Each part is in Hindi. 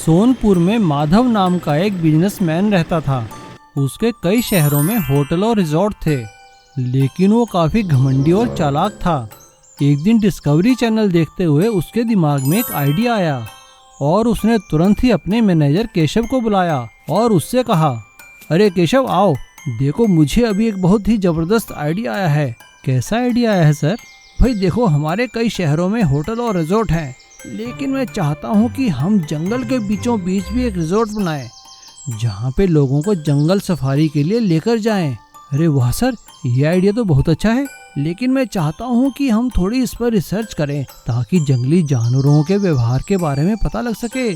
सोनपुर में माधव नाम का एक बिजनेसमैन रहता था। उसके कई शहरों में होटल और रिजॉर्ट थे, लेकिन वो काफी घमंडी और चालाक था। एक दिन डिस्कवरी चैनल देखते हुए उसके दिमाग में एक आइडिया आया और उसने तुरंत ही अपने मैनेजर केशव को बुलाया और उससे कहा, अरे केशव आओ, देखो मुझे अभी एक बहुत ही जबरदस्त आइडिया आया है। कैसा आइडिया आया है सर? भाई देखो, हमारे कई शहरों में होटल और रिजॉर्ट हैं, लेकिन मैं चाहता हूँ कि हम जंगल के बीचों बीच भी एक रिजॉर्ट बनाएं, जहाँ पे लोगों को जंगल सफारी के लिए लेकर जाएं। अरे वाह सर, ये आइडिया तो बहुत अच्छा है, लेकिन मैं चाहता हूँ कि हम थोड़ी इस पर रिसर्च करें ताकि जंगली जानवरों के व्यवहार के बारे में पता लग सके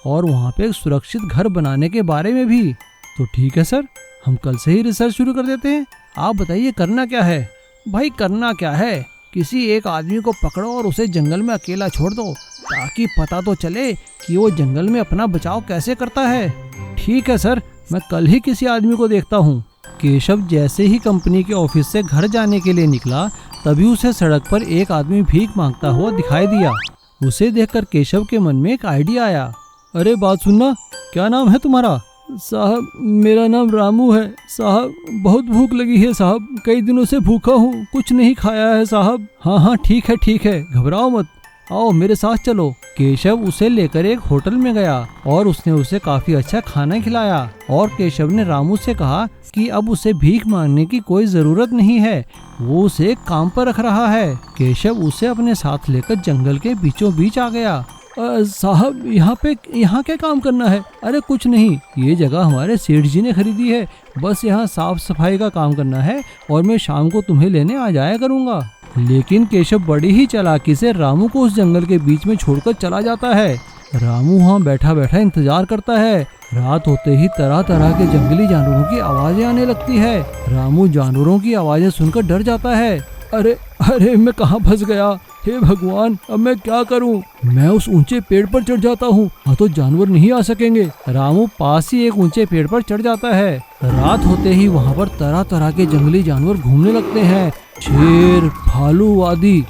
और वहाँ पे एक सुरक्षित घर बनाने के बारे में भी। तो ठीक है सर, हम कल से ही रिसर्च शुरू कर देते हैं। आप बताइए करना क्या है? भाई करना क्या है, किसी एक आदमी को पकड़ो और उसे जंगल में अकेला छोड़ दो ताकि पता तो चले कि वो जंगल में अपना बचाव कैसे करता है। ठीक है सर, मैं कल ही किसी आदमी को देखता हूँ। केशव जैसे ही कंपनी के ऑफिस से घर जाने के लिए निकला, तभी उसे सड़क पर एक आदमी भीख मांगता हुआ दिखाई दिया। उसे देखकर केशव के मन में एक आइडिया आया। अरे बात सुनना, क्या नाम है तुम्हारा? साहब मेरा नाम रामू है साहब, बहुत भूख लगी है साहब, कई दिनों से भूखा हूँ, कुछ नहीं खाया है साहब। हाँ हाँ ठीक है, घबराओ मत, आओ मेरे साथ चलो। केशव उसे लेकर एक होटल में गया और उसने उसे काफी अच्छा खाना खिलाया और केशव ने रामू से कहा कि अब उसे भीख मांगने की कोई जरूरत नहीं है, वो उसे एक काम पर रख रहा है। केशव उसे अपने साथ लेकर जंगल के बीचों बीच आ गया। साहब यहाँ क्या काम करना है? अरे कुछ नहीं, ये जगह हमारे सेठ जी ने खरीदी है, बस यहाँ साफ सफाई का काम करना है और मैं शाम को तुम्हें लेने आ जाया करूँगा। लेकिन केशव बड़ी ही चालाकी से रामू को उस जंगल के बीच में छोड़कर चला जाता है। रामू वहाँ बैठा बैठा इंतजार करता है। रात होते ही तरह तरह के जंगली जानवरों की आवाजें आने लगती है। रामू जानवरों की आवाजें सुनकर डर जाता है। अरे मैं कहाँ फंस गया, हे भगवान, अब मैं क्या करूं? मैं उस ऊंचे पेड़ पर चढ़ जाता हूँ, हाँ तो जानवर नहीं आ सकेंगे। रामू पास ही एक ऊंचे पेड़ पर चढ़ जाता है। रात होते ही वहाँ पर तरह तरह के जंगली जानवर घूमने लगते हैं, शेर, भालू आदि।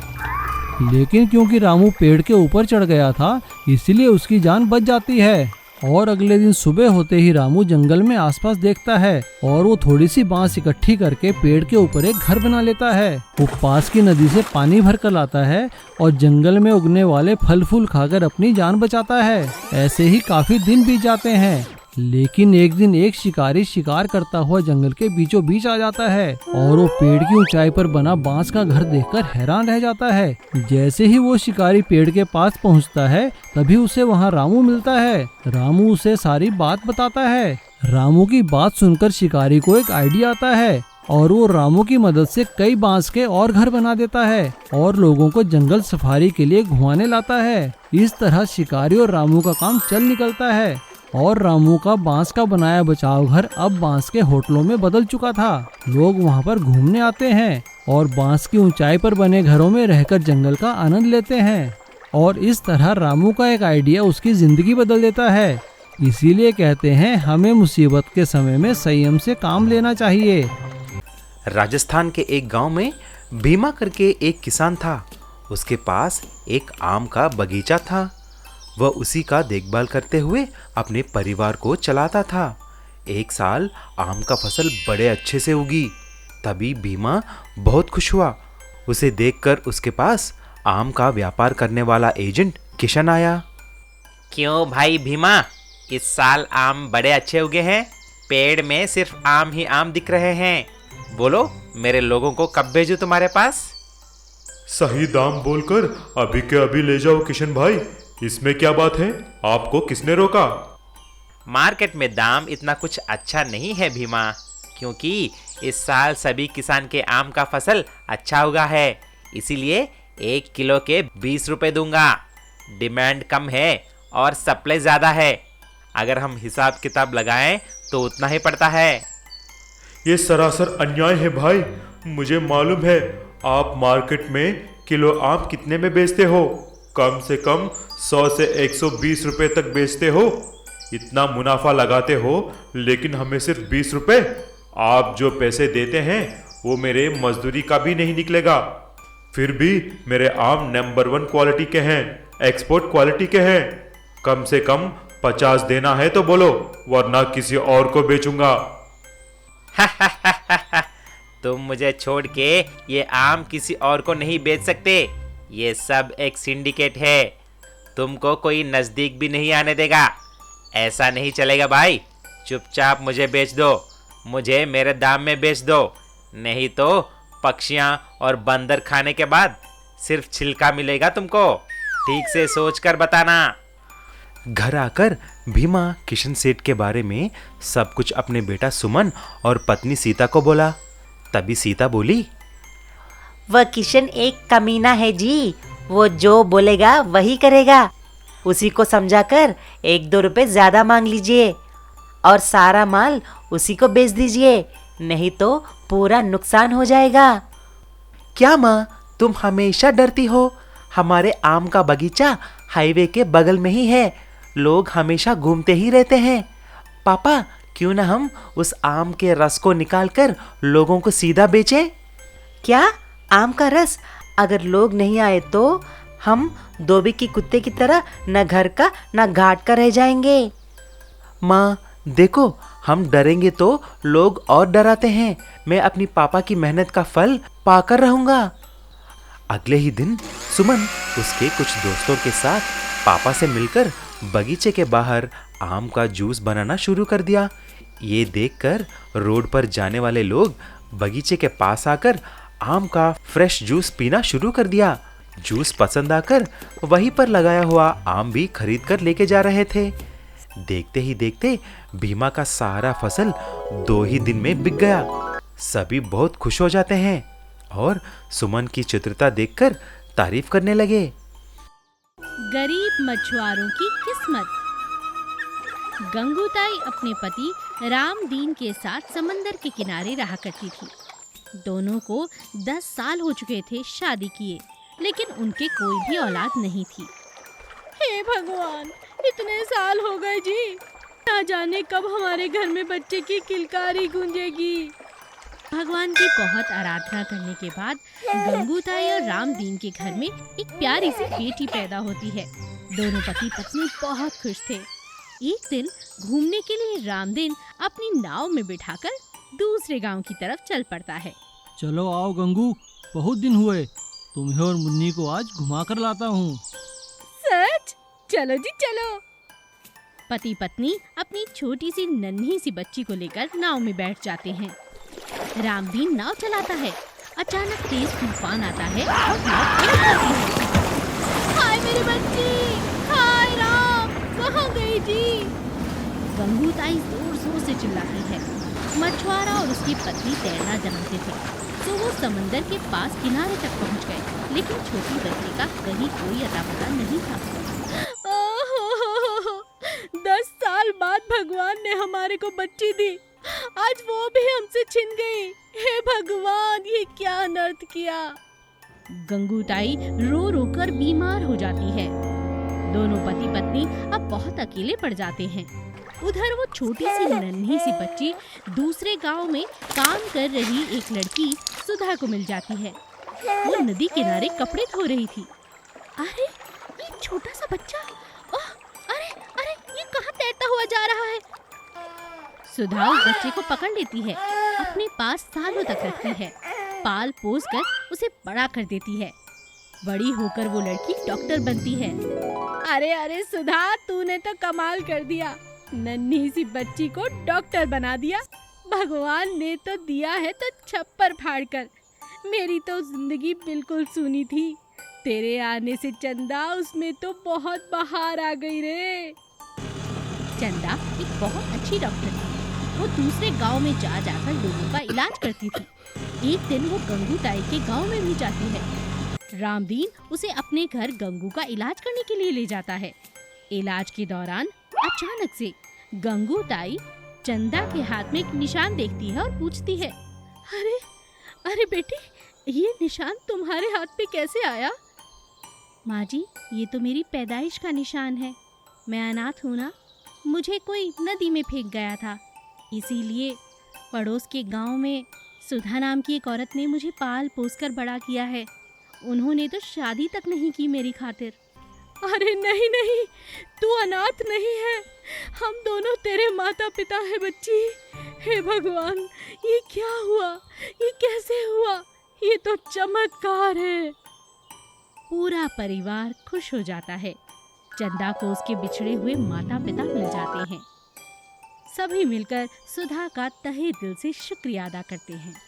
लेकिन क्योंकि रामू पेड़ के ऊपर चढ़ गया था, इसलिए उसकी जान बच जाती है। और अगले दिन सुबह होते ही रामू जंगल में आसपास देखता है और वो थोड़ी सी बांस इकट्ठी करके पेड़ के ऊपर एक घर बना लेता है। वो पास की नदी से पानी भर कर लाता है और जंगल में उगने वाले फल फूल खाकर अपनी जान बचाता है। ऐसे ही काफी दिन बीत जाते हैं, लेकिन एक दिन एक शिकारी शिकार करता हुआ जंगल के बीचों बीच आ जाता है और वो पेड़ की ऊंचाई पर बना बांस का घर देखकर हैरान रह जाता है। जैसे ही वो शिकारी पेड़ के पास पहुंचता है, तभी उसे वहां रामू मिलता है। रामू उसे सारी बात बताता है। रामू की बात सुनकर शिकारी को एक आइडिया आता है और वो रामू की मदद से कई बांस के और घर बना देता है और लोगों को जंगल सफारी के लिए घुमाने लाता है। इस तरह शिकारी और रामू का काम चल निकलता है और रामू का बांस का बनाया बचाव घर अब बांस के होटलों में बदल चुका था। लोग वहां पर घूमने आते हैं और बांस की ऊंचाई पर बने घरों में रहकर जंगल का आनंद लेते हैं। और इस तरह रामू का एक आइडिया उसकी जिंदगी बदल देता है। इसीलिए कहते हैं, हमें मुसीबत के समय में संयम से काम लेना चाहिए। राजस्थान के एक गांव में भीमा करके एक किसान था। उसके पास एक आम का बगीचा था। वह उसी का देखभाल करते हुए अपने परिवार को चलाता था। एक साल आम का फसल बड़े अच्छे से उगी। तभी भीमा बहुत खुश हुआ। उसे देखकर उसके पास आम का व्यापार करने वाला एजेंट किशन आया। क्यों भाई भीमा, इस साल आम बड़े अच्छे उगे हैं, पेड़ में सिर्फ आम ही आम दिख रहे हैं। बोलो, मेरे लोगों को कब भेजूं तुम्हारे पास? सही दाम बोलकर अभी के अभी ले जाओ किशन भाई, इसमें क्या बात है? आपको किसने रोका? मार्केट में दाम इतना कुछ अच्छा नहीं है भीमा, क्योंकि इस साल सभी किसान के आम का फसल अच्छा उगा है, इसीलिए 1 किलो के 20 रुपए दूंगा। डिमांड कम है और सप्लाई ज्यादा है। अगर हम हिसाब किताब लगाएं तो उतना ही पड़ता है। ये सरासर अन्याय है भाई। मुझे मालूम है आप मार्केट में किलो आम कितने में बेचते हो। कम से कम 100 से 120 रुपए तक बेचते हो। इतना मुनाफा लगाते हो, लेकिन हमें सिर्फ 20 रुपए। आप जो पैसे देते हैं वो मेरे मजदूरी का भी नहीं निकलेगा। फिर भी मेरे आम नंबर 1 क्वालिटी के हैं, एक्सपोर्ट क्वालिटी के हैं। कम से कम 50 देना है तो बोलो, वरना किसी और को बेचूंगा। तुम मुझे छोड़ के ये आम किसी और को नहीं बेच सकते। ये सब एक सिंडिकेट है। तुमको कोई नजदीक भी नहीं आने देगा। ऐसा नहीं चलेगा भाई। चुपचाप मुझे बेच दो। मुझे मेरे दाम में बेच दो, नहीं तो पक्षियां और बंदर खाने के बाद सिर्फ छिलका मिलेगा तुमको। ठीक से सोच कर बताना। घर आकर भीमा किशन सेठ के बारे में सब कुछ अपने बेटा सुमन और पत्नी सीता को बोला। तभी सीता बोली, वह किशन एक कमीना है जी। वो जो बोलेगा वही करेगा। उसी को समझाकर 1-2 रुपए ज्यादा मांग लीजिए और सारा माल उसी को बेच दीजिए, नहीं तो पूरा नुकसान हो जाएगा। क्या माँ, तुम हमेशा डरती हो? हमारे आम का बगीचा हाईवे के बगल में ही है। लोग हमेशा घूमते ही रहते हैं। पापा, क्यों ना हम उस आम के रस को निकालकर लोगों को सीधा बेचें? क्या? आम का रस? अगर लोग नहीं आए तो हम धोबी की कुत्ते की तरह न घर का न घाट का रह जाएंगे। माँ देखो, हम डरेंगे तो लोग और डराते हैं। मैं अपनी पापा की मेहनत का फल पाकर रहूंगा। अगले ही दिन सुमन उसके कुछ दोस्तों के साथ पापा से मिलकर बगीचे के बाहर आम का जूस बनाना शुरू कर दिया। ये देखकर रोड पर जाने वाले लोग बगीचे के पास आकर आम का फ्रेश जूस पीना शुरू कर दिया। जूस पसंद आकर वहीं पर लगाया हुआ आम भी खरीद कर लेके जा रहे थे। देखते ही देखते भीमा का सारा फसल 2 ही दिन में बिक गया। सभी बहुत खुश हो जाते हैं और सुमन की चित्रता देखकर तारीफ करने लगे। गरीब मछुआरों की किस्मत। गंगूताई अपने पति रामदीन के साथ समंदर के किनारे रहा करती थी। दोनों को 10 साल हो चुके थे शादी किए, लेकिन उनके कोई भी औलाद नहीं थी। हे भगवान, इतने साल हो गए जी, ना जाने कब हमारे घर में बच्चे की किलकारी गूंजेगी। भगवान की बहुत आराधना करने के बाद गंगूताई और रामदीन के घर में एक प्यारी सी बेटी पैदा होती है। दोनों पति पत्नी बहुत खुश थे। एक दिन घूमने के लिए रामदीन अपनी नाव में बिठाकर दूसरे गांव की तरफ चल पड़ता है। चलो आओ गंगू, बहुत दिन हुए। तुम्हें और मुन्नी को आज घुमा कर लाता हूँ। सच? चलो जी चलो। पति पत्नी अपनी छोटी सी नन्ही सी बच्ची को लेकर नाव में बैठ जाते हैं। रामदीन नाव चलाता है। अचानक तेज तूफान आता है और नाव उलट जाती है। हाय मेरी बच्ची, हाय राम, कहाँ गई जी? गंगूताई जोर जोर से चिल्लाती है। मछुआरा और उसकी पत्नी तैरना जानते थे, तो वो समंदर के पास किनारे तक पहुंच गए, लेकिन छोटी बच्ची का कहीं कोई अता पता नहीं था। 10 साल बाद भगवान ने हमारे को बच्ची दी, आज वो भी हमसे छिन गई। हे भगवान, ये क्या अनर्थ किया। गंगूताई रो रो कर बीमार हो जाती है। दोनों पति पत्नी अब बहुत अकेले पड़ जाते हैं। उधर वो छोटी सी नन्ही सी बच्ची दूसरे गांव में काम कर रही एक लड़की सुधा को मिल जाती है। वो नदी किनारे कपड़े धो रही थी। अरे ये छोटा सा बच्चा, ओह, अरे अरे ये कहाँ तैरता हुआ जा रहा है? सुधा उस बच्चे को पकड़ लेती है, अपने पास सालों तक रखती है, पाल पोस कर उसे बड़ा कर देती है। बड़ी होकर वो लड़की डॉक्टर बनती है। अरे अरे सुधा, तूने तो कमाल कर दिया, नन्ही सी बच्ची को डॉक्टर बना दिया। भगवान ने तो दिया है तो छप्पर फाड़ कर। मेरी तो जिंदगी बिल्कुल सूनी थी, तेरे आने से चंदा उसमें तो बहुत बहार आ गई रे। चंदा एक बहुत अच्छी डॉक्टर थी। वो दूसरे गांव में जा जाकर लोगों का इलाज करती थी। एक दिन वो गंगूताई के गांव में भी जाती है। रामदीन उसे अपने घर गंगू का इलाज करने के लिए ले जाता है। इलाज के दौरान अचानक से गंगूताई चंदा के हाथ में एक निशान देखती है और पूछती है, अरे अरे बेटी, ये निशान तुम्हारे हाथ पे कैसे आया? माँ जी, ये तो मेरी पैदाइश का निशान है। मैं अनाथ हूँ ना, मुझे कोई नदी में फेंक गया था, इसीलिए पड़ोस के गांव में सुधा नाम की एक औरत ने मुझे पाल पोस कर बड़ा किया है। उन्होंने तो शादी तक नहीं की मेरी खातिर। अरे नहीं नहीं, तू अनाथ नहीं है, हम दोनों तेरे माता पिता है बच्ची। हे भगवान, ये क्या हुआ, ये कैसे हुआ, ये तो चमत्कार है। पूरा परिवार खुश हो जाता है। चंदा को उसके बिछड़े हुए माता पिता मिल जाते हैं। सभी मिलकर सुधा का तहे दिल से शुक्रिया अदा करते हैं।